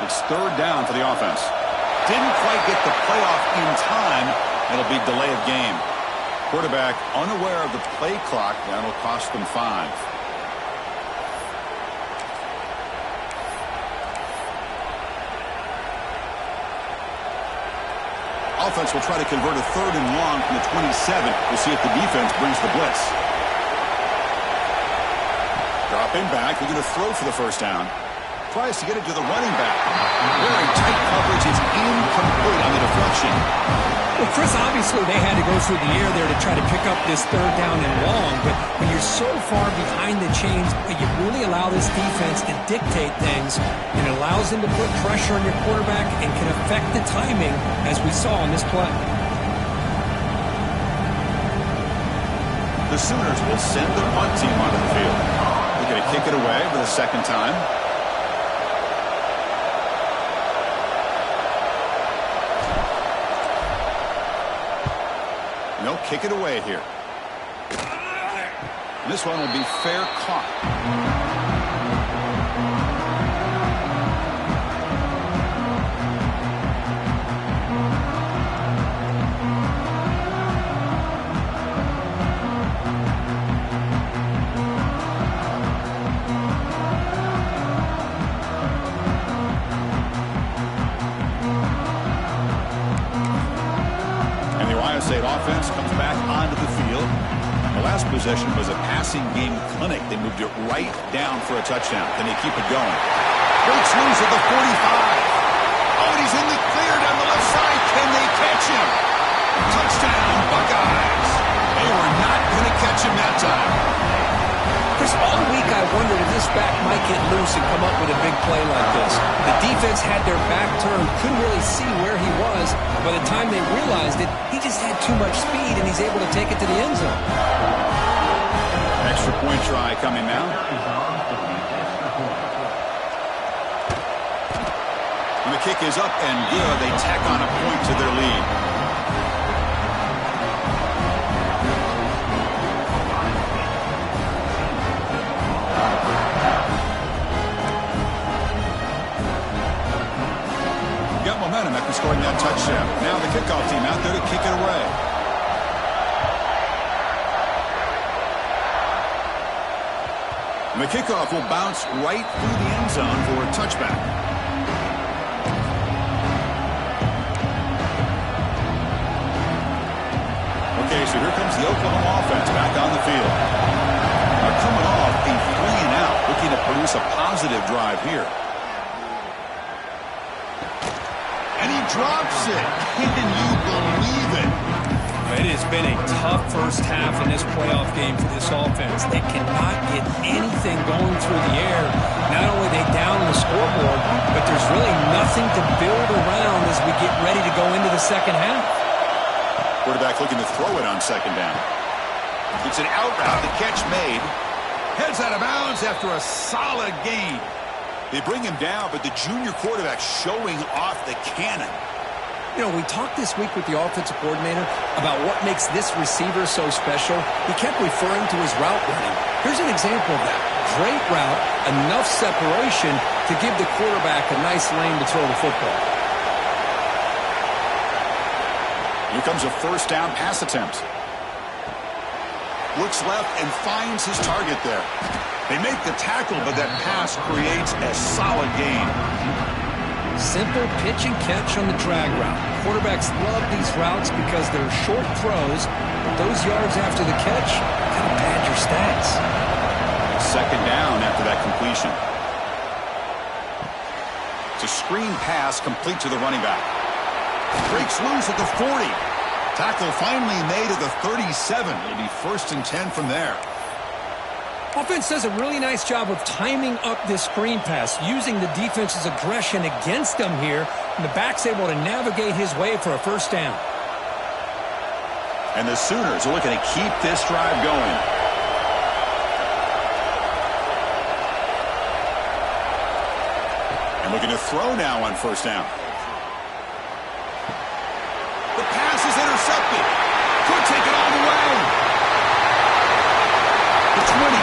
It's third down for the offense. Didn't quite get the playoff in time. It'll be delay of game. Quarterback unaware of the play clock. That'll cost them 5. Offense will try to convert a 3rd and long from the 27. We'll see if the defense brings the blitz. Dropping back. They're going to throw for the first down. Tries to get it to the running back. Very tight coverage. It's incomplete on the deflection. Well, Chris, obviously they had to go through the air there to try to pick up this 3rd down and long, but when you're so far behind the chains, you really allow this defense to dictate things, and it allows them to put pressure on your quarterback and can affect the timing, as we saw on this play. The Sooners will send their punt team onto the field. They're going to kick it away for the second time. They'll kick it away here. This one will be fair caught. State offense comes back onto the field. The last possession was a passing game clinic. They moved it right down for a touchdown. Can they keep it going? Breaks loose at the 45. Oh, and he's in the clear down the left side. Can they catch him? Touchdown, Buckeyes. They were not going to catch him that time. Chris, all week I wondered if this back might get loose and come up with a big play like this. The defense had their back turned, couldn't really see where he was. By the time they realized it, he just had too much speed, and he's able to take it to the end zone. Extra point try coming now. And the kick is up and good. They tack on a point to their lead. Momentum after scoring that touchdown. Now the kickoff team out there to kick it away. And the kickoff will bounce right through the end zone for a touchback. Okay, so here comes the Oklahoma offense back on the field. They're coming off a 3-and-out, looking to produce a positive drive here. And he drops it. Can you believe it? It has been a tough first half in this playoff game for this offense. They cannot get anything going through the air. Not only are they down on the scoreboard, but there's really nothing to build around as we get ready to go into the second half. Quarterback looking to throw it on second down. It's an out route. The catch made. Heads out of bounds after a solid gain. They bring him down, but the junior quarterback showing off the cannon. You know, we talked this week with the offensive coordinator about what makes this receiver so special. He kept referring to his route running. Here's an example of that. Great route, enough separation to give the quarterback a nice lane to throw the football. Here comes a first down pass attempt. Looks left and finds his target there. They make the tackle, but that pass creates a solid gain. Simple pitch and catch on the drag route. Quarterbacks love these routes because they're short throws, but those yards after the catch kind of pad your stats. Second down after that completion. It's a screen pass complete to the running back. Breaks loose at the 40. Tackle finally made at the 37. It'll be 1st and 10 from there. Offense does a really nice job of timing up this screen pass, using the defense's aggression against them here, and the back's able to navigate his way for a first down. And the Sooners are looking to keep this drive going. And looking to throw now on first down. The pass is intercepted. Could take it all the way. The 20.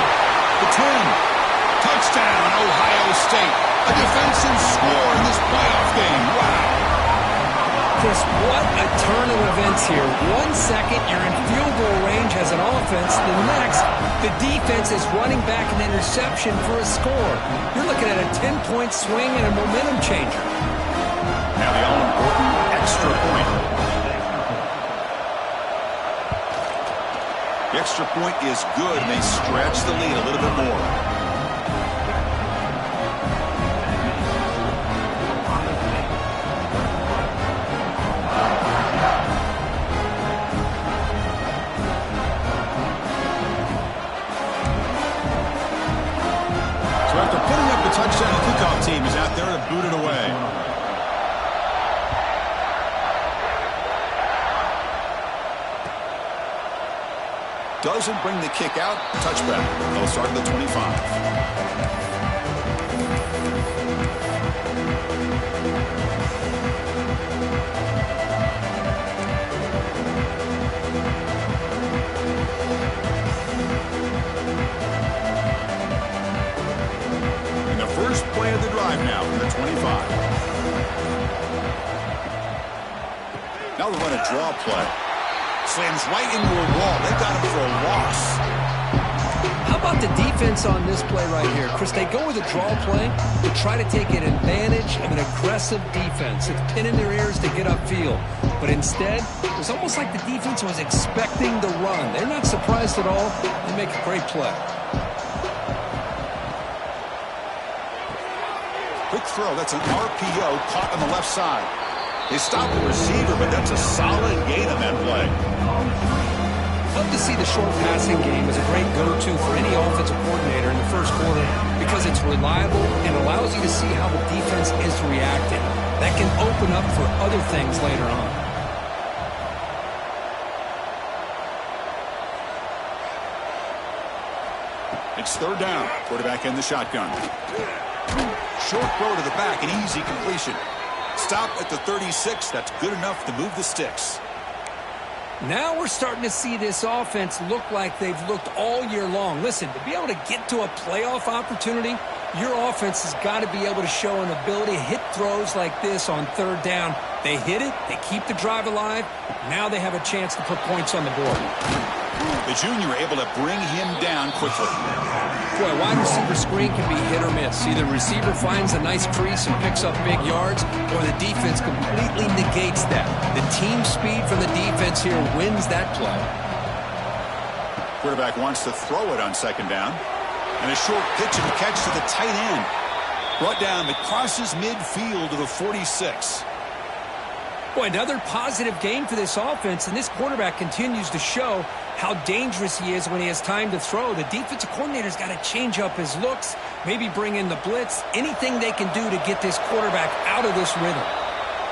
The 10. Touchdown, Ohio State. A defensive score in this playoff game. Wow. Chris, what a turn of events here. 1 second, you're in field goal range as an offense. The next, the defense is running back an interception for a score. You're looking at a 10-point swing and a momentum changer. Now the all-important extra point. The extra point is good, and they stretch the lead a little bit more. So after putting up the touchdown, the kickoff team is out there to boot it away. Doesn't bring the kick out. Touchback. They'll start at the 25. And the first play of the drive now from the 25. Now we run a draw play. Slams right into a wall. They got him for a loss. How about the defense on this play right here? Chris, they go with a draw play to try to take an advantage of an aggressive defense. It's pinning their ears to get upfield. But instead, it was almost like the defense was expecting the run. They're not surprised at all. They make a great play. Quick throw. That's an RPO caught on the left side. They stopped the receiver, but that's a solid gain on that play. Love to see the short passing game as a great go-to for any offensive coordinator in the first quarter because it's reliable and allows you to see how the defense is reacting. That can open up for other things later on. It's third down. Quarterback in the shotgun. Short throw to the back, an easy completion. Stop at the 36. That's good enough to move the sticks. Now we're starting to see this offense look like they've looked all year long. Listen, to be able to get to a playoff opportunity, your offense has got to be able to show an ability to hit throws like this on third down. They hit it, they keep the drive alive. Now they have a chance to put points on the board. The junior able to bring him down quickly. Boy, a wide receiver screen can be hit or miss. Either receiver finds a nice crease and picks up big yards, or the defense completely negates that. The team speed from the defense here wins that play. Quarterback wants to throw it on second down. And a short pitch and catch to the tight end. Brought down, it crosses midfield to the 46. Boy, another positive game for this offense, and this quarterback continues to show how dangerous he is when he has time to throw. The defensive coordinator's got to change up his looks, maybe bring in the blitz, anything they can do to get this quarterback out of this rhythm.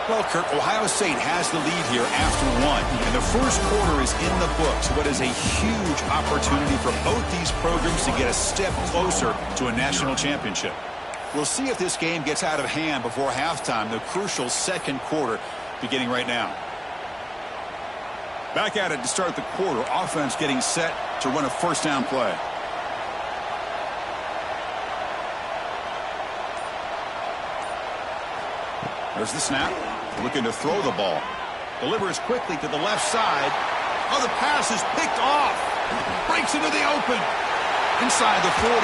Well, Kurt, Ohio State has the lead here after one, and the first quarter is in the books. What is a huge opportunity for both these programs to get a step closer to a national championship. We'll see if this game gets out of hand before halftime, the crucial second quarter beginning right now. Back at it to start the quarter. Offense getting set to run a first down play. There's the snap. Looking to throw the ball. Delivers quickly to the left side. Oh, the pass is picked off. Breaks into the open. Inside the 40.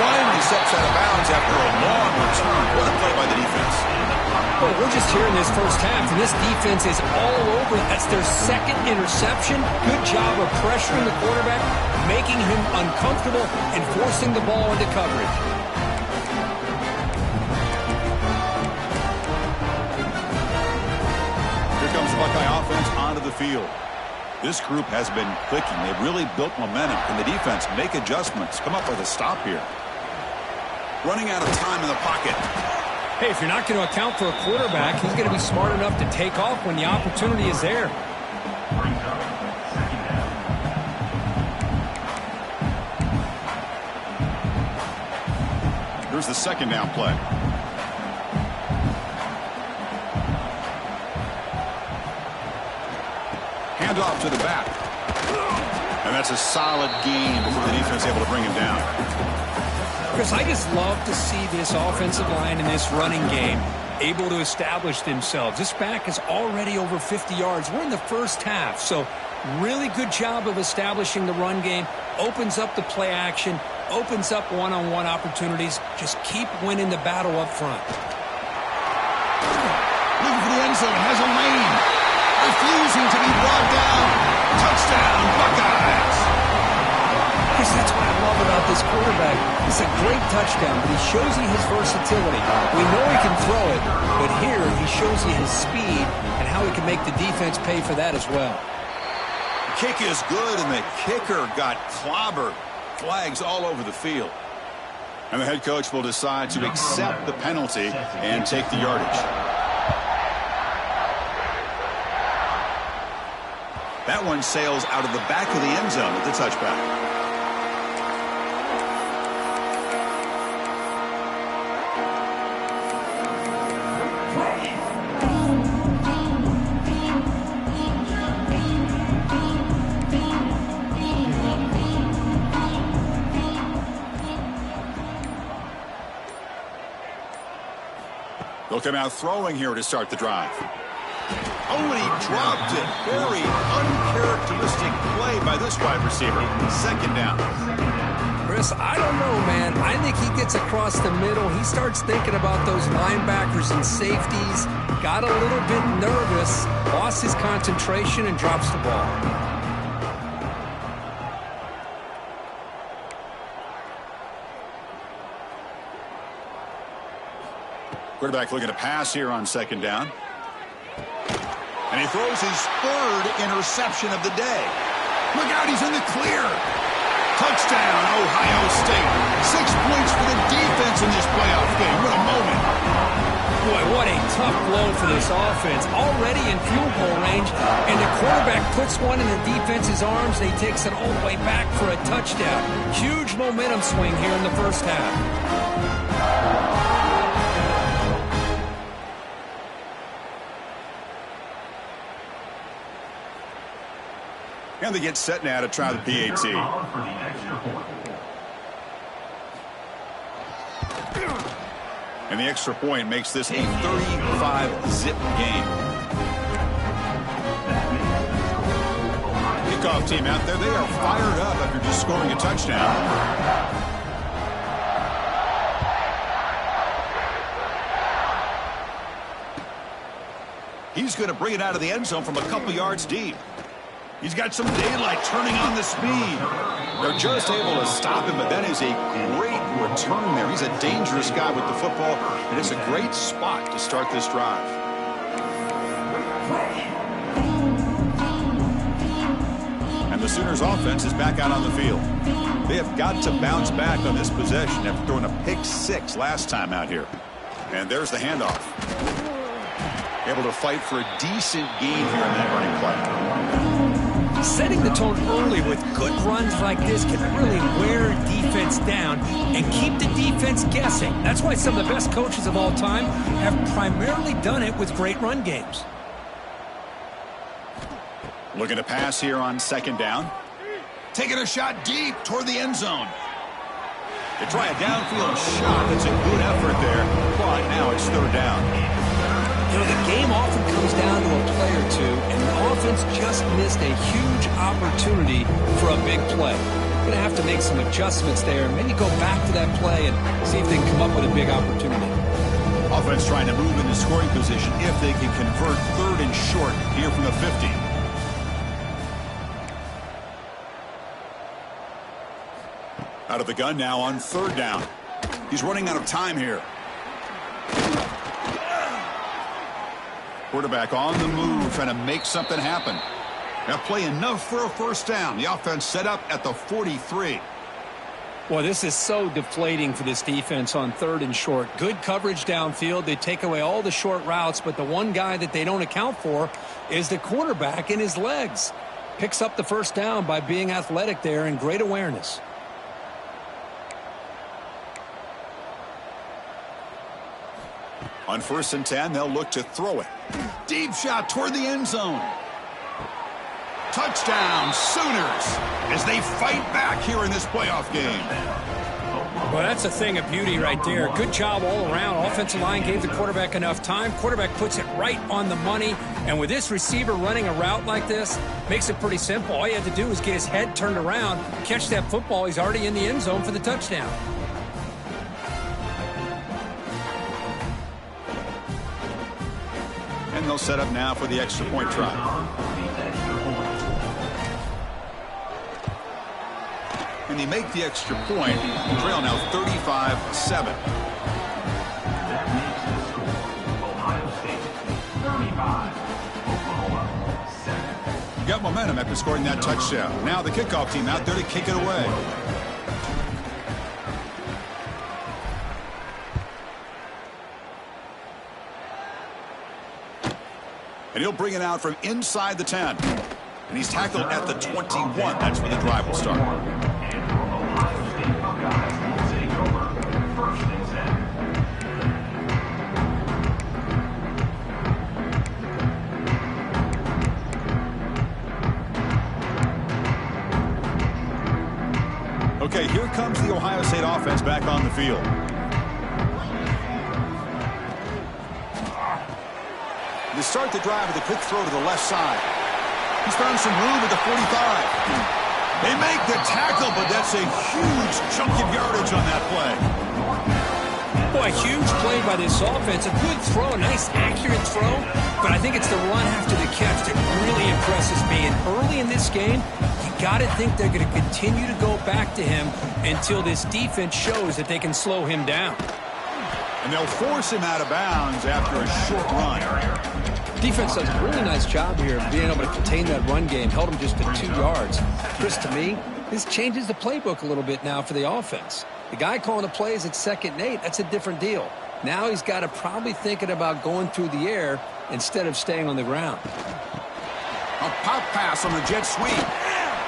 Finally steps out of bounds after a long return. What a play by the defense. Well, we're just here in this first half, and this defense is all over. That's their second interception. Good job of pressuring the quarterback, making him uncomfortable, and forcing the ball into coverage. Here comes the Buckeye offense onto the field. This group has been clicking. They've really built momentum. Can the defense make adjustments? Come up with a stop here. Running out of time in the pocket. Hey, if you're not going to account for a quarterback, he's going to be smart enough to take off when the opportunity is there. Here's the second down play. Handoff to the back. And that's a solid gain before the defense able to bring him down. Chris, I just love to see this offensive line in this running game able to establish themselves. This back is already over 50 yards. We're in the first half, so really good job of establishing the run game. Opens up the play action, opens up one-on-one opportunities. Just keep winning the battle up front. Looking for the end zone, has a lane. Refusing to be brought down. Touchdown, Buckeyes. Chris, that's what I love about this quarterback. It's a great touchdown, but he shows you his versatility. We know he can throw it, but here he shows you his speed and how he can make the defense pay for that as well. Kick is good, and the kicker got clobbered. Flags all over the field. And the head coach will decide to accept the penalty and take the yardage. That one sails out of the back of the end zone with the touchback. They'll come out throwing here to start the drive. Oh, and he dropped it. Very uncharacteristic play by this wide receiver. Second down. Chris, I don't know, man. I think he gets across the middle. He starts thinking about those linebackers and safeties. Got a little bit nervous, lost his concentration, and drops the ball. Quarterback looking to pass here on second down. And he throws his third interception of the day. Look out, he's in the clear. Touchdown, Ohio State. 6 points for the defense in this playoff game. What a moment. Boy, what a tough blow for this offense. Already in field goal range, and the quarterback puts one in the defense's arms, and he takes it all the way back for a touchdown. Huge momentum swing here in the first half. And they get set now to try the PAT. And the extra point makes this a 35-zip game. Kickoff team out there, they are fired up after just scoring a touchdown. He's going to bring it out of the end zone from a couple yards deep. He's got some daylight turning on the speed. They're just able to stop him, but that is a great return there. He's a dangerous guy with the football, and it's a great spot to start this drive. And the Sooners offense is back out on the field. They have got to bounce back on this possession after throwing a pick six last time out here. And there's the handoff. Able to fight for a decent gain here in that running play. Setting the tone early with good runs like this can really wear defense down and keep the defense guessing. That's why some of the best coaches of all time have primarily done it with great run games. Looking to pass here on second down. Taking a shot deep toward the end zone. They try a downfield shot. That's a good effort there, but now it's third down. You know, the game often comes down to a play or two, and the offense just missed a huge opportunity for a big play. They're going to have to make some adjustments there, and maybe go back to that play and see if they can come up with a big opportunity. Offense trying to move into scoring position if they can convert third and short here from the 50. Out of the gun now on third down. He's running out of time here. Quarterback on the move, trying to make something happen. That play enough for a first down. The offense set up at the 43. Well, this is so deflating for this defense on third and short. Good coverage downfield. They take away all the short routes, but the one guy that they don't account for is the quarterback in his legs. Picks up the first down by being athletic there and great awareness. On 1st and 10, they'll look to throw it. Deep shot toward the end zone. Touchdown, Sooners, as they fight back here in this playoff game. Well, that's a thing of beauty right there. Good job all around. Offensive line gave the quarterback enough time. Quarterback puts it right on the money. And with this receiver running a route like this, makes it pretty simple. All you have to do is get his head turned around, catch that football. He's already in the end zone for the touchdown. And they'll set up now for the extra point try. And they make the extra point. Trail now 35-7. Got momentum after scoring that touchdown. Now the kickoff team out there to kick it away. And he'll bring it out from inside the 10. And he's tackled at the 21. That's where the drive will start. Okay, here comes the Ohio State offense back on the field. They start the drive with a quick throw to the left side. He's found some room at the 45. They make the tackle, but that's a huge chunk of yardage on that play. Boy, huge play by this offense. A good throw, a nice accurate throw. But I think it's the run after the catch that really impresses me. And early in this game, you got to think they're going to continue to go back to him until this defense shows that they can slow him down. And they'll force him out of bounds after a short run. Defense does a really nice job here of being able to contain that run game. Held him just to 2 yards. Chris, to me, this changes the playbook a little bit now for the offense. The guy calling the plays at 2nd and 8, that's a different deal. Now he's got to probably thinking about going through the air instead of staying on the ground. A pop pass on the jet sweep.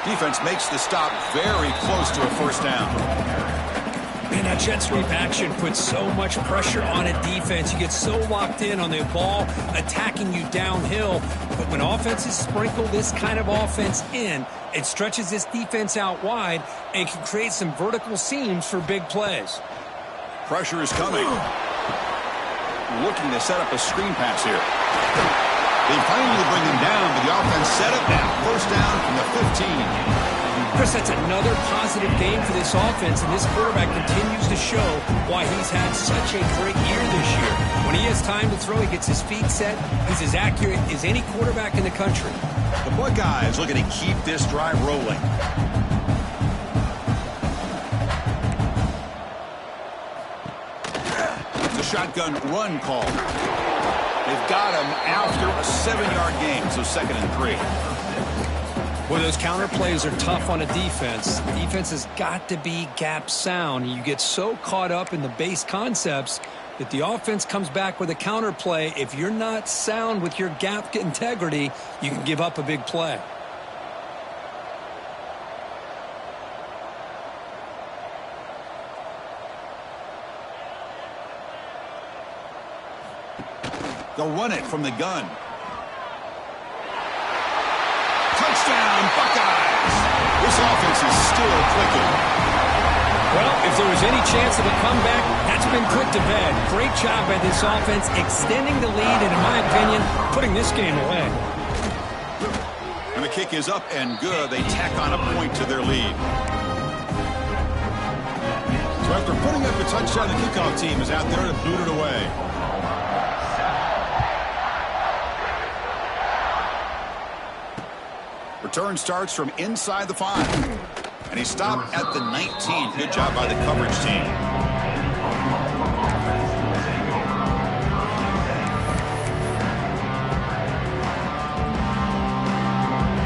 Defense makes the stop very close to a first down. Man, that jet sweep action puts so much pressure on a defense. You get so locked in on the ball attacking you downhill. But when offenses sprinkle this kind of offense in, it stretches this defense out wide and can create some vertical seams for big plays. Pressure is coming. Looking to set up a screen pass here. They finally bring him down, but the offense set up now. First down from the 15. Chris, that's another positive game for this offense, and this quarterback continues to show why he's had such a great year this year. When he has time to throw, he gets his feet set. He's as accurate as any quarterback in the country. The Buckeyes looking to keep this drive rolling. It's a shotgun run call. They've got him after a 7-yard gain, so 2nd and 3. Well, those counter plays are tough on a defense. The defense has got to be gap sound. You get so caught up in the base concepts that the offense comes back with a counter play. If you're not sound with your gap integrity, you can give up a big play. They'll run it from the gun. Touchdown, Buckeyes! This offense is still clicking. Well, if there was any chance of a comeback, that's been put to bed. Great job by this offense extending the lead and, in my opinion, putting this game away. And the kick is up and good. They tack on a point to their lead. So after putting up a touchdown, the kickoff team is out there to boot it away. Return starts from inside the 5. And he stopped at the 19. Good job by the coverage team.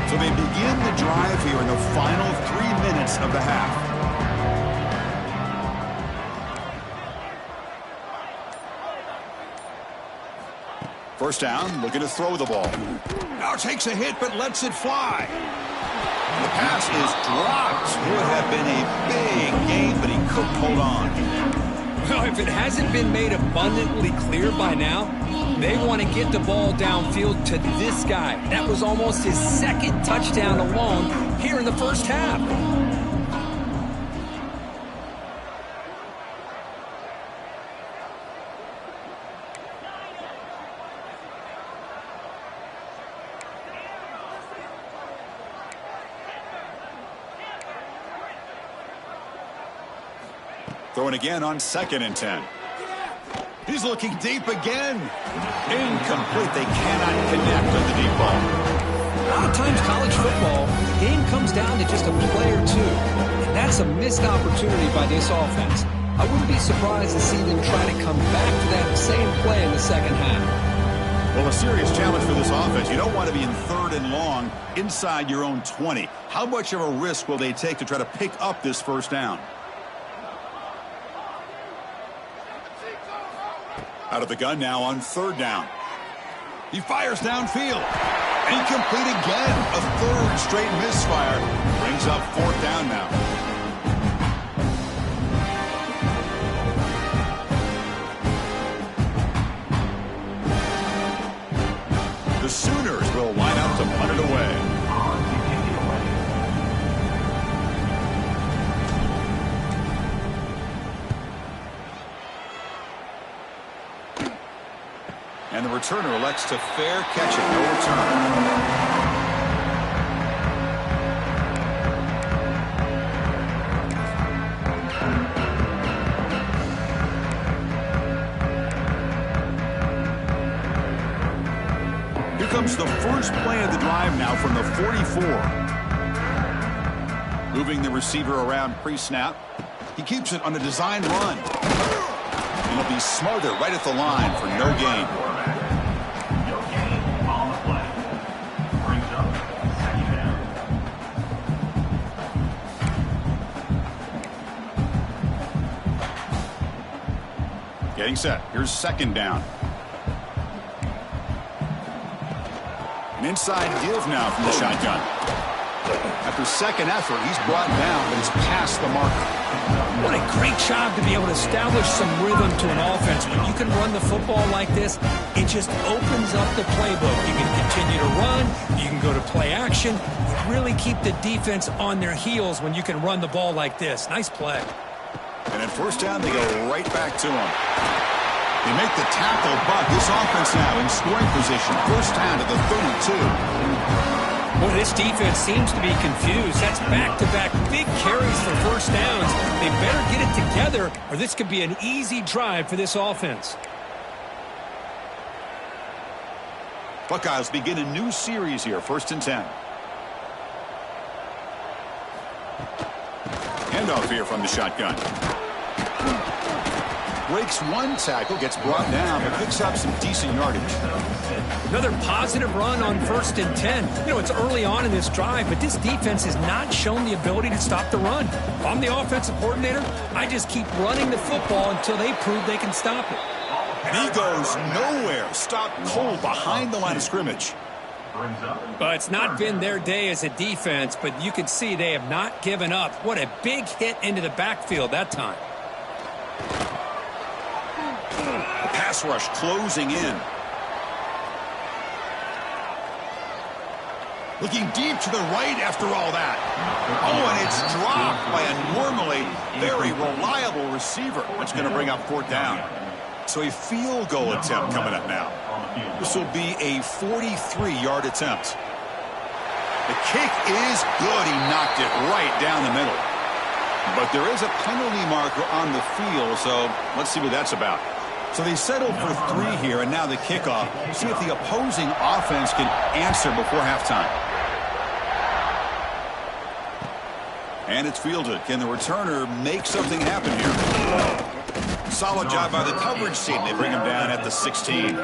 So they begin the drive here in the final 3 minutes of the half. First down, looking to throw the ball. Now takes a hit, but lets it fly. The pass is dropped. Would have been a big game, but he couldn't hold on. Well, if it hasn't been made abundantly clear by now, they want to get the ball downfield to this guy. That was almost his 2nd touchdown alone here in the first half. Throwing again on 2nd and 10. He's looking deep again. Incomplete. They cannot connect on the deep ball. A lot of times college football, the game comes down to just a play or two. And that's a missed opportunity by this offense. I wouldn't be surprised to see them try to come back to that same play in the second half. Well, a serious challenge for this offense. You don't want to be in 3rd and long inside your own 20. How much of a risk will they take to try to pick up this first down? Out of the gun now on 3rd down. He fires downfield. Incomplete again. A 3rd straight misfire. Brings up 4th down now. The Sooners will line up to punt it away. And the returner elects to fair catch it. No return. Here comes the first play of the drive now from the 44. Moving the receiver around pre-snap. He keeps it on a design run. And he'll be smothered right at the line for no gain. Getting set. Here's 2nd down. An inside give now from the shotgun. After 2nd effort, he's brought down, but he's past the marker. What a great job to be able to establish some rhythm to an offense. When you can run the football like this, it just opens up the playbook. You can continue to run. You can go to play action. You really keep the defense on their heels when you can run the ball like this. Nice play. And at 1st down, they go right back to him. They make the tackle, but this offense now in scoring position. 1st down to the 32. Boy, this defense seems to be confused. That's back-to-back big carries for 1st downs. They better get it together, or this could be an easy drive for this offense. Buckeyes begin a new series here. 1st and 10. Handoff here from the shotgun. Breaks one tackle, gets brought down, but picks up some decent yardage. Another positive run on 1st and 10. You know, it's early on in this drive, but this defense has not shown the ability to stop the run. If I'm the offensive coordinator, I just keep running the football until they prove they can stop it. And he goes nowhere. Stopped cold behind the line of scrimmage. Well, it's not been their day as a defense, but you can see they have not given up. What a big hit into the backfield that time. Pass rush closing in. Looking deep to the right after all that. Oh, and it's dropped by a normally very reliable receiver. That's going to bring up 4th down. So a field goal attempt coming up now. This will be a 43-yard attempt. The kick is good. He knocked it right down the middle. But there is a penalty marker on the field, so let's see what that's about. So they settled for 3 here, and now the kickoff. See if the opposing offense can answer before halftime. And it's fielded. Can the returner make something happen here? Solid job by the coverage team. They bring him down at the 16.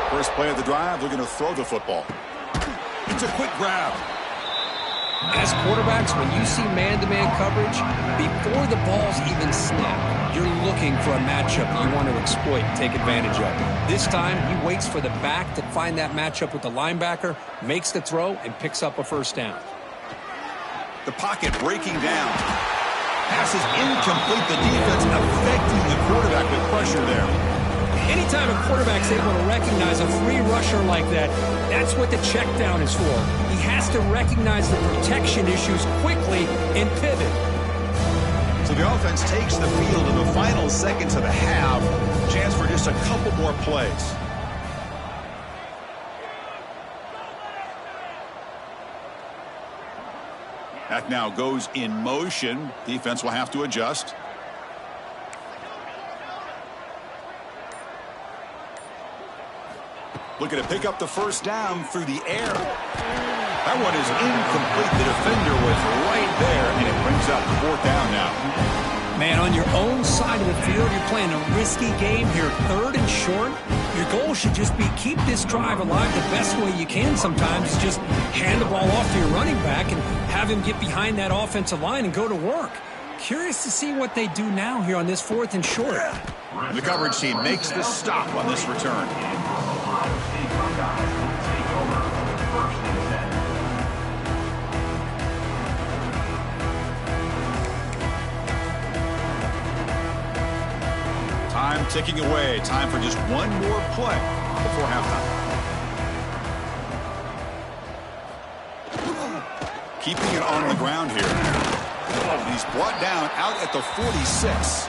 First play of the drive, they're going to throw the football. It's a quick grab. As quarterbacks, when you see man-to-man coverage, before the ball's even snapped, you're looking for a matchup you want to exploit and take advantage of. This time, he waits for the back to find that matchup with the linebacker, makes the throw, and picks up a 1st down. The pocket breaking down. Pass is incomplete. The defense affecting the quarterback with pressure there. Anytime a quarterback's able to recognize a free rusher like that, that's what the check down is for. He has to recognize the protection issues quickly and pivot. So the offense takes the field in the final seconds of the half. Chance for just a couple more plays. That now goes in motion. Defense will have to adjust. Looking to pick up the first down through the air. That one is incomplete. The defender was right there, and it brings up fourth down now. Man, on your own side of the field, you're playing a risky game here. 3rd and short. Your goal should just be keep this drive alive the best way you can sometimes. Is just hand the ball off to your running back and have him get behind that offensive line and go to work. Curious to see what they do now here on this 4th and short. The coverage team makes the stop on this return. Time ticking away. Time for just one more play before halftime. Keeping it on the ground here. He's brought down out at the 46.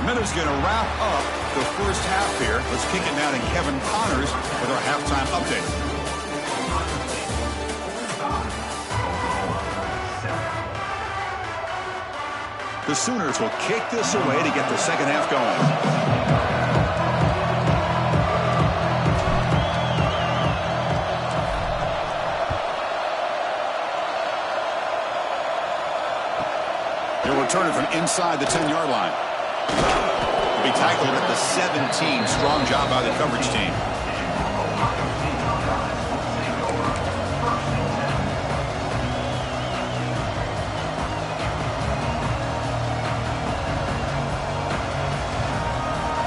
Miller's going to wrap up the first half here. Let's kick it now to Kevin Connors with our halftime update. The Sooners will kick this away to get the second half going. He'll return it from inside the 10-yard line. He'll be tackled at the 17. Strong job by the coverage team.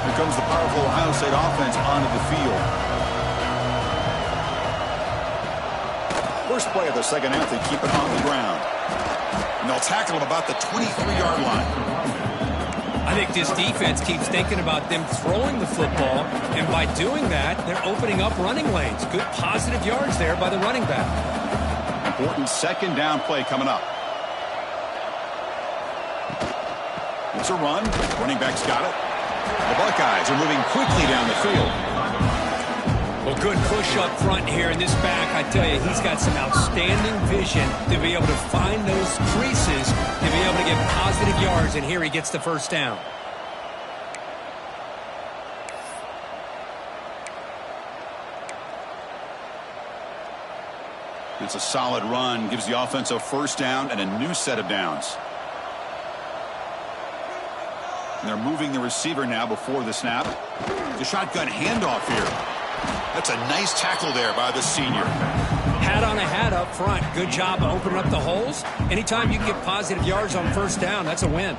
Here comes the powerful Ohio State offense onto the field. First play of the second half, they keep it on the ground. And they'll tackle him about the 23-yard line. I think this defense keeps thinking about them throwing the football, and by doing that, they're opening up running lanes. Good positive yards there by the running back. Important second down play coming up. It's a run. Running back's got it. The Buckeyes are moving quickly down the field. Well, good push up front here in this back. I tell you, he's got some outstanding vision to be able to find those creases, to be able to get positive yards, and here he gets the first down. It's a solid run, gives the offense a first down and a new set of downs. And they're moving the receiver now before the snap. The shotgun handoff here. That's a nice tackle there by the senior. Hat on a hat up front. Good job of opening up the holes. Anytime you can get positive yards on first down, that's a win.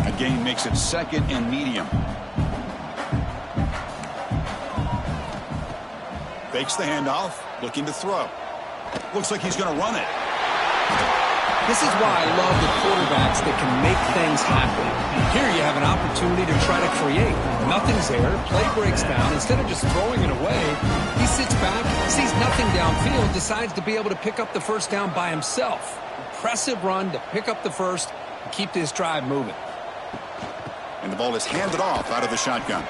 A gain makes it second and medium. Fakes the handoff, looking to throw. Looks like he's going to run it. This is why I love the quarterbacks that can make things happen. Here you have an opportunity to try to create. Nothing's there. Play breaks down. Instead of just throwing it away, he sits back, sees nothing downfield, decides to be able to pick up the first down by himself. Impressive run to pick up the first and keep this drive moving. And the ball is handed off out of the shotgun.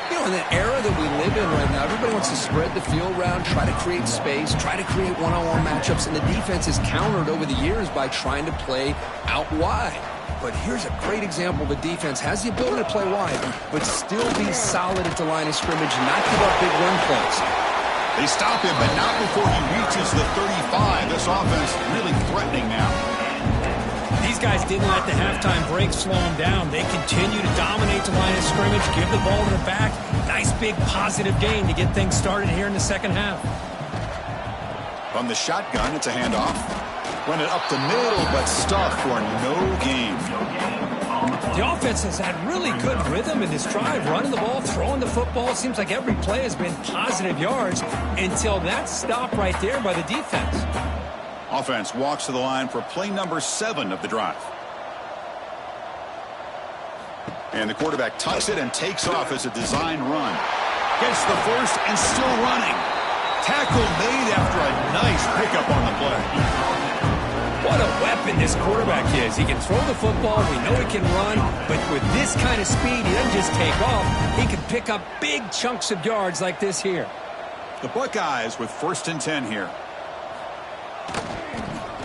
You know, in the era that we live in right now, everybody wants to spread the field around, try to create space, try to create one-on-one matchups, and the defense is countered over the years by trying to play out wide. But here's a great example of a defense has the ability to play wide, but still be solid at the line of scrimmage and not give up big run plays. They stop him, but not before he reaches the 35. This offense really threatening now. These guys didn't let the halftime break slow them down. They continue to dominate the line of scrimmage, give the ball to the back. Nice big positive gain to get things started here in the second half. From the shotgun, it's a handoff. Run it up the middle, but stuffed for no gain. The offense has had really good rhythm in this drive, running the ball, throwing the football. It seems like every play has been positive yards until that stop right there by the defense. Offense walks to the line for play number 7 of the drive. And the quarterback tucks it and takes off as a design run. Gets the first and still running. Tackle made after a nice pickup on the play. What a weapon this quarterback is. He can throw the football. We know he can run. But with this kind of speed, he doesn't just take off. He can pick up big chunks of yards like this here. The Buckeyes with 1st and 10 here.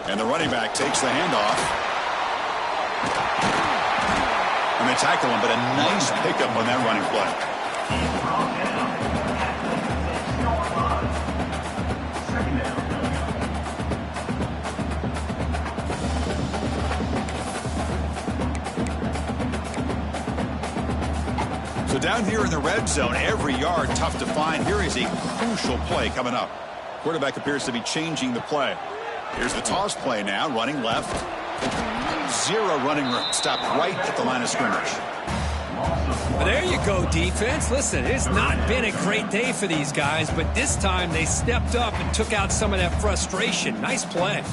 And the running back takes the handoff. And they tackle him, but a nice pickup on that running play. So down here in the red zone, every yard tough to find. Here is a crucial play coming up. Quarterback appears to be changing the play. Here's the toss play now, running left. 0 running room. Stopped right at the line of scrimmage. Well, there you go, defense. Listen, it's not been a great day for these guys, but this time they stepped up and took out some of that frustration. Nice play.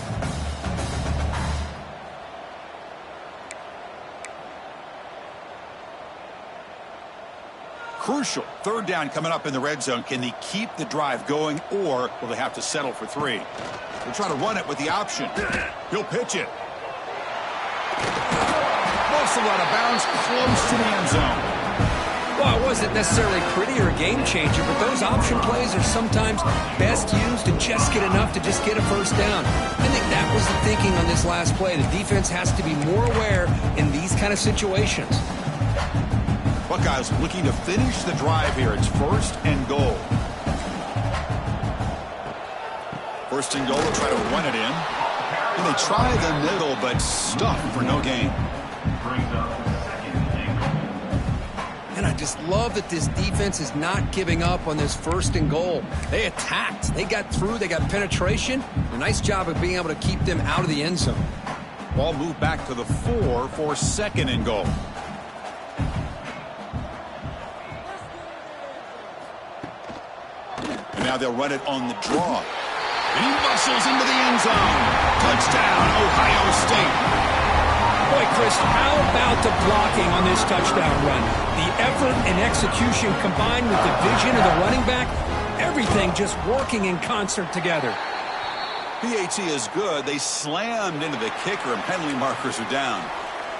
Crucial. 3rd down coming up in the red zone. Can they keep the drive going, or will they have to settle for 3? They'll try to run it with the option. He'll pitch it. Mostly out of bounds, close to the end zone. Well, it wasn't necessarily pretty or a game changer, but those option plays are sometimes best used to just get enough to just get a 1st down. I think that was the thinking on this last play. The defense has to be more aware in these kind of situations. Buckeyes looking to finish the drive here. It's 1st and goal. 1st and goal, they'll try to run it in. And they try the middle, but stuck for no gain. And I just love that this defense is not giving up on this 1st and goal. They attacked. They got through. They got penetration. A nice job of being able to keep them out of the end zone. Ball moved back to the 4 for 2nd and goal. And now they'll run it on the draw. And he muscles into the end zone. Touchdown, Ohio State. Boy, Chris, how about the blocking on this touchdown run? The effort and execution combined with the vision of the running back, everything just working in concert together. PAT is good. They slammed into the kicker, and penalty markers are down.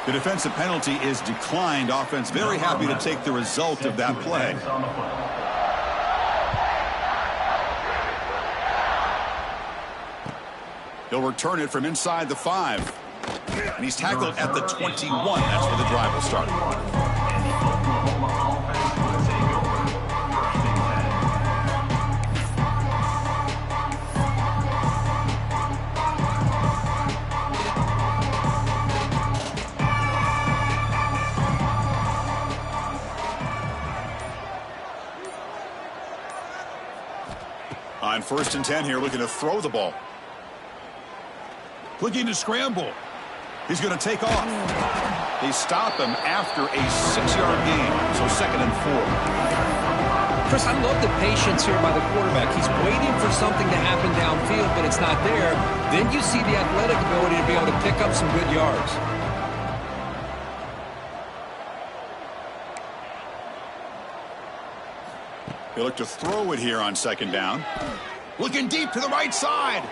The defensive penalty is declined. Offense very happy to take the result of that play. He'll return it from inside the 5. And he's tackled at the 21. That's where the drive will start. On 1st and 10 here, looking to throw the ball. Looking to scramble. He's going to take off. They stop him after a 6-yard gain. So 2nd and 4. Chris, I love the patience here by the quarterback. He's waiting for something to happen downfield, but it's not there. Then you see the athletic ability to be able to pick up some good yards. They look to throw it here on 2nd down. Looking deep to the right side.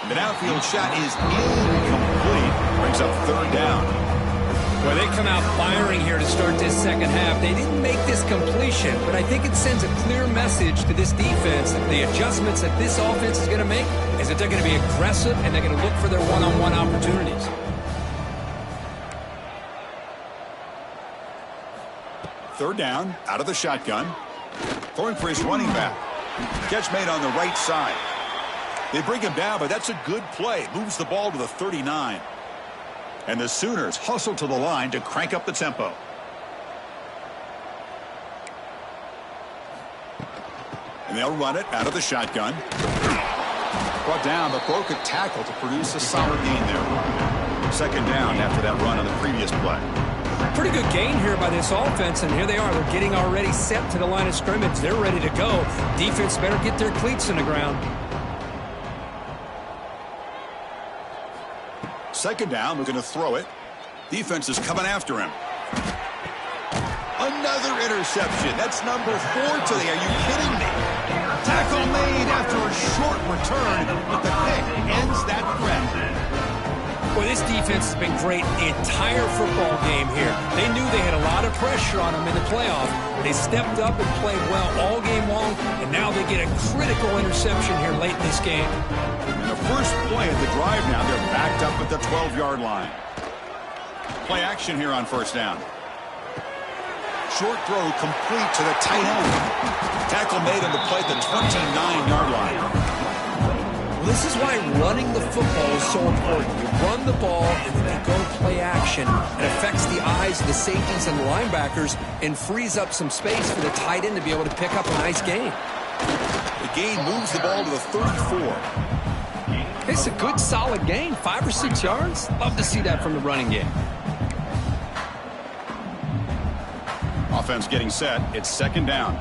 The downfield shot is incomplete. Brings up 3rd down. Well, they come out firing here to start this 2nd half. They didn't make this completion, but I think it sends a clear message to this defense that the adjustments that this offense is going to make is that they're going to be aggressive and they're going to look for their one-on-one opportunities. Third down, out of the shotgun. Throwing for his running back. Catch made on the right side. They bring him down, but that's a good play. Moves the ball to the 39. And the Sooners hustle to the line to crank up the tempo. And they'll run it out of the shotgun. Brought down, but broke a tackle to produce a solid gain there. 2nd down after that run on the previous play. Pretty good gain here by this offense, and here they are. They're getting already set to the line of scrimmage. They're ready to go. Defense better get their cleats in the ground. second down. We're going to throw it. Defense is coming after him. Another interception. That's number 4 today. Are you kidding me? Tackle made after a short return, but the pick ends that threat. Well, this defense has been great the entire football game here. They knew they had a lot of pressure on them in the playoff. They stepped up and played well all game long, and now they get a critical interception here late in this game. In the first play of the drive now, they're backed up at the 12-yard line. Play action here on first down. Short throw complete to the tight end. Tackle made on the play at the 29-yard line. This is why running the football is so important. You run the ball, and then you go play action. It affects the eyes of the safeties and the linebackers and frees up some space for the tight end to be able to pick up a nice gain. The gain moves the ball to the 34. It's a good, solid gain. 5 or 6 yards. Love to see that from the running game. Offense getting set. It's second down.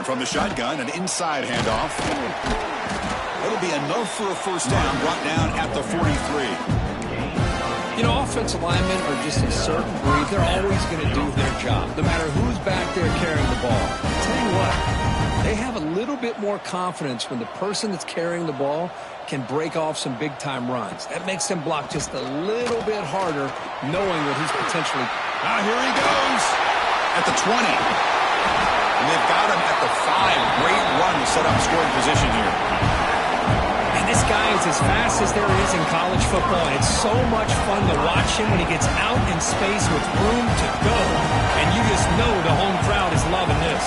From the shotgun, an inside handoff. It'll be enough for a first down, brought down at the 43. You know, offensive linemen are just a certain breed. They're always going to do their job, no matter who's back there carrying the ball. I'll tell you what, they have a little bit more confidence when the person that's carrying the ball can break off some big-time runs. That makes them block just a little bit harder, knowing that he's potentially... Now here he goes at the 20. And they've got him at the 5. Great run to set up scoring position here. And this guy is as fast as there is in college football. It's so much fun to watch him when he gets out in space with room to go. And you just know the home crowd is loving this.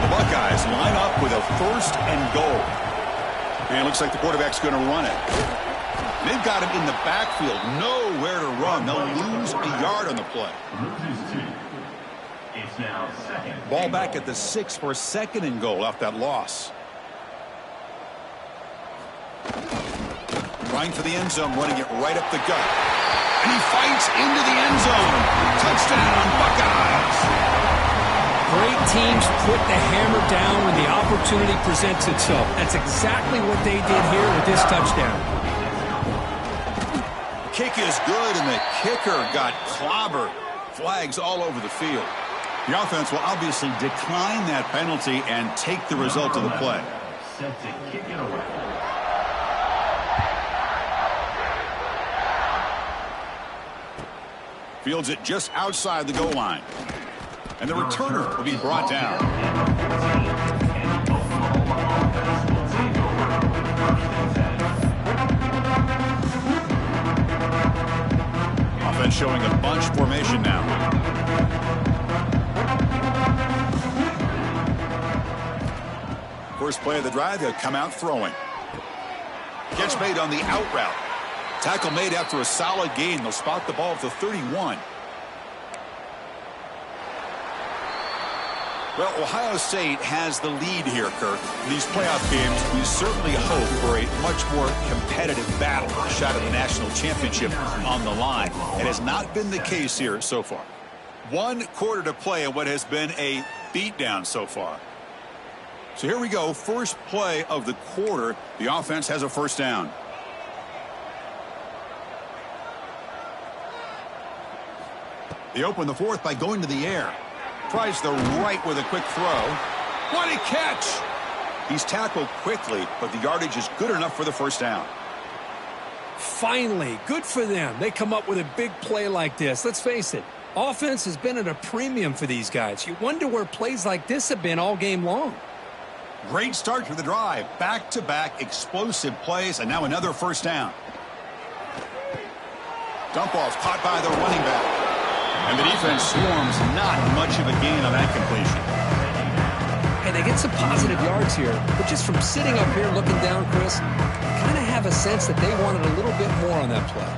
The Buckeyes line up with a first and goal. And it looks like the quarterback's going to run it. They've got him in the backfield. Nowhere to run. They'll lose a yard on the play. Now second. Ball back at the 6 for a second and goal off that loss. Trying for the end zone, running it right up the gut. And he fights into the end zone. Touchdown, Buckeyes. Great teams put the hammer down when the opportunity presents itself. That's exactly what they did here with this touchdown. Kick is good, and the kicker got clobbered. Flags all over the field. The offense will obviously decline that penalty and take the result of the play. Set to kick it away. Fields it just outside the goal line. And the returner will be brought down. Offense showing a bunch formation now. First play of the drive, he'll come out throwing. Catch made on the out route. Tackle made after a solid gain. They'll spot the ball at the 31. Well, Ohio State has the lead here, Kirk. In these playoff games, we certainly hope for a much more competitive battle, a shot at the national championship on the line. It has not been the case here so far. 1 quarter to play in what has been a beatdown so far. So here we go, first play of the quarter. The offense has a first down. They open the fourth by going to the air. Tries the right with a quick throw. What a catch! He's tackled quickly, but the yardage is good enough for the first down. Finally, good for them. They come up with a big play like this. Let's face it, offense has been at a premium for these guys. You wonder where plays like this have been all game long. Great start to the drive. Back-to-back explosive plays, and now another first down. Dump off caught by the running back. And the defense swarms, not much of a gain on that completion. And they get some positive yards here, but just from sitting up here looking down, Chris, I kind of have a sense that they wanted a little bit more on that play.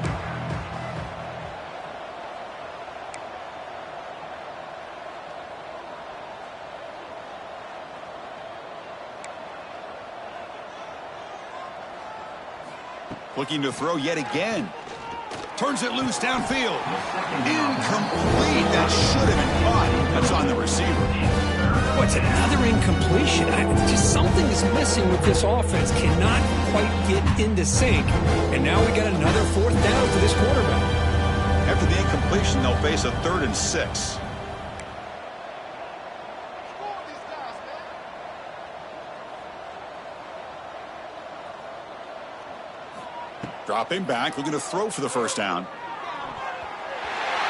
Looking to throw yet again. Turns it loose downfield. Incomplete. That should have been caught. That's on the receiver. What's another incompletion? Just something is missing with this offense. Cannot quite get into sync. And now we got another fourth down for this quarterback. After the incompletion, they'll face a 3rd and 6. Dropping back, looking to throw for the first down.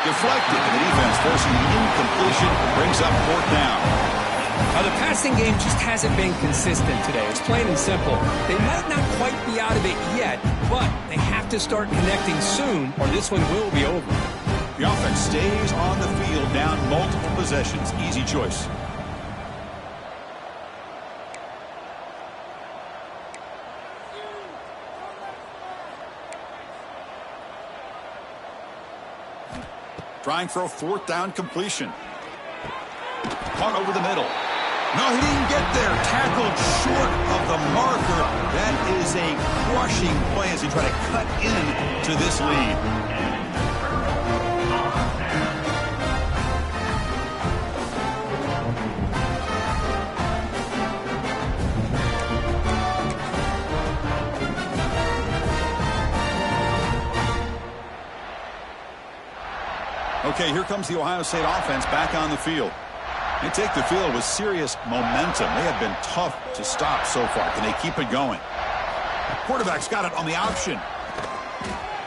Deflected, and the defense forcing the incompletion, brings up 4th down. The passing game just hasn't been consistent today. It's plain and simple. They might not quite be out of it yet, but they have to start connecting soon, or this one will be over. The offense stays on the field, down multiple possessions. Easy choice. Trying for a 4th down completion. Caught over the middle. No, he didn't get there. Tackled short of the marker. That is a crushing play as he tried to cut in to this lead. Okay, here comes the Ohio State offense back on the field. They take the field with serious momentum. They have been tough to stop so far. Can they keep it going? Quarterback's got it on the option.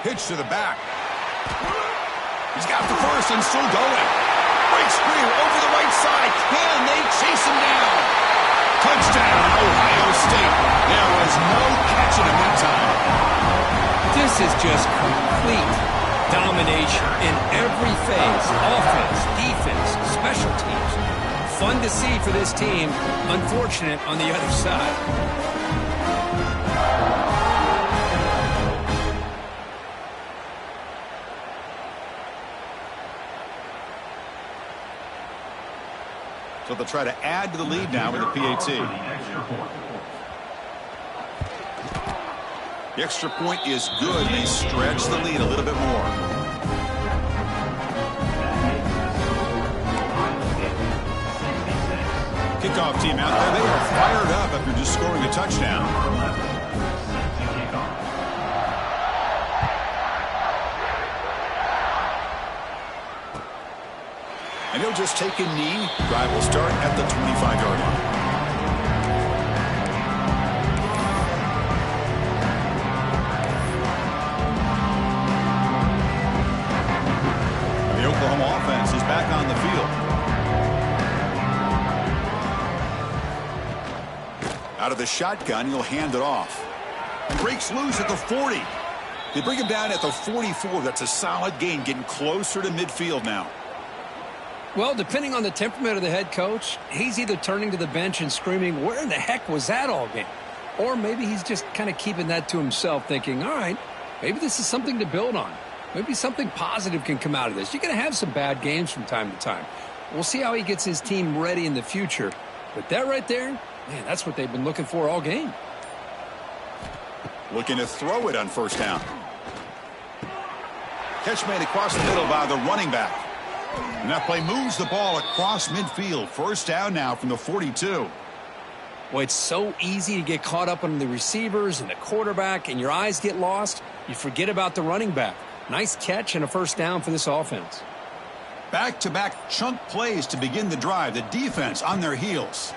Pitch to the back. He's got the first and still going. Breaks free over the right side. Can they chase him down? Touchdown, Ohio State. There was no catching him that time. This is just complete domination in every phase. Offense, defense, special teams. Fun to see for this team. Unfortunate on the other side. So they'll try to add to the lead now with the PAT. The extra point is good. They stretch the lead a little bit more. Kickoff team out there. They are fired up after just scoring a touchdown. And he'll just take a knee. Drive will start at the 25-yard line. Oklahoma offense is back on the field. Out of the shotgun, he'll hand it off. Breaks loose at the 40. They bring him down at the 44. That's a solid gain, getting closer to midfield now. Well, depending on the temperament of the head coach, he's either turning to the bench and screaming, where in the heck was that all game? Or maybe he's just kind of keeping that to himself, thinking, all right, maybe this is something to build on. Maybe something positive can come out of this. You're going to have some bad games from time to time. We'll see how he gets his team ready in the future. But that right there, man, that's what they've been looking for all game. Looking to throw it on first down. Catch made across the middle by the running back. And that play moves the ball across midfield. First down now from the 42. Well, it's so easy to get caught up on the receivers and the quarterback, and your eyes get lost. You forget about the running back. Nice catch and a first down for this offense. Back-to-back chunk plays to begin the drive. The defense on their heels.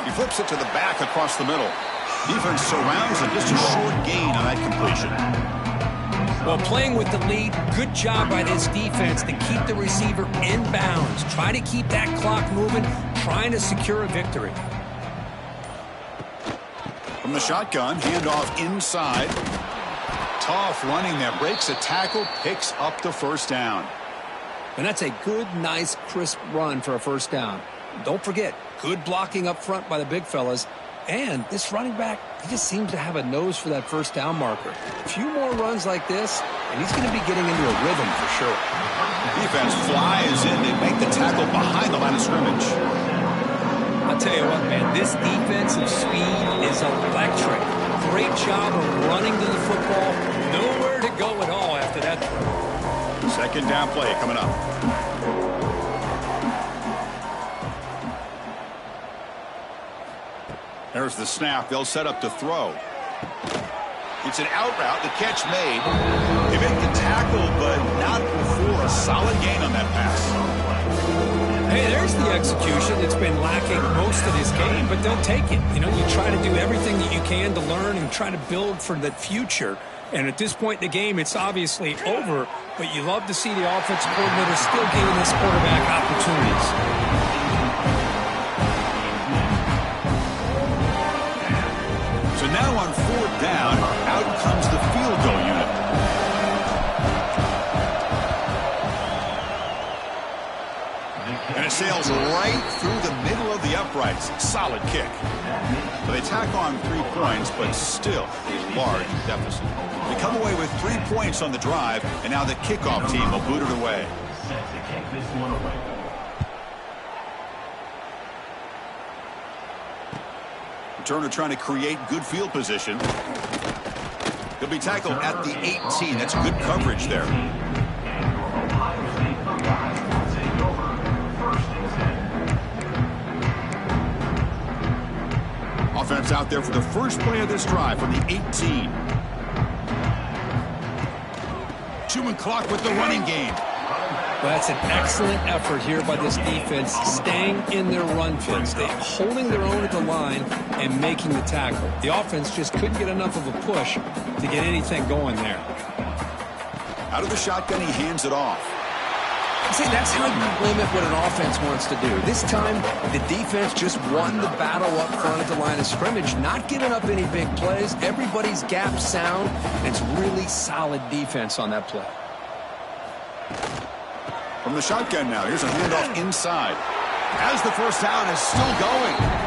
He flips it to the back across the middle. Defense surrounds him. Just a short gain on that completion. Well, playing with the lead, good job by this defense to keep the receiver in bounds. Try to keep that clock moving, trying to secure a victory. From the shotgun, handoff inside. Tough running there. Breaks a tackle, picks up the first down. And that's a good, nice, crisp run for a first down. Don't forget, good blocking up front by the big fellas. And this running back, he just seems to have a nose for that first down marker. A few more runs like this, and he's going to be getting into a rhythm for sure. Defense flies in. They make the tackle behind the line of scrimmage. I'll tell you what, man, this defensive speed is electric. Great job of running to the football. Nowhere to go at all after that throw. Second down play coming up. There's the snap. They'll set up to throw. It's an out route. The catch made. They make the tackle, but not before a solid gain on that pass. Hey, there's the execution that's been lacking most of this game, but they'll take it. You know, you try to do everything that you can to learn and try to build for the future. And at this point in the game, it's obviously over, but you love to see the offensive coordinator still giving this quarterback opportunities. So now on 4th down, out comes the field goal unit. And it sails right through the middle of the uprights. Solid kick. So they tack on 3 points, but still a large deficit. They come away with 3 points on the drive, and now the kickoff team will boot it away. Set to kick this one away. Turner trying to create good field position. He'll be tackled at the 18. That's good coverage there. Ohio State Buckeyes will take over 1st and 10. Offense out there for the first play of this drive from the 18. Chewing clock with the running game. Well, that's an excellent effort here by this defense, staying in their run fits. They're holding their own at the line and making the tackle. The offense just couldn't get enough of a push to get anything going there. Out of the shotgun, he hands it off. See, that's how you limit what an offense wants to do. This time, the defense just won the battle up front at the line of scrimmage, not giving up any big plays. Everybody's gap sound, and it's really solid defense on that play. From the shotgun now, here's a handoff inside. As the first down is still going.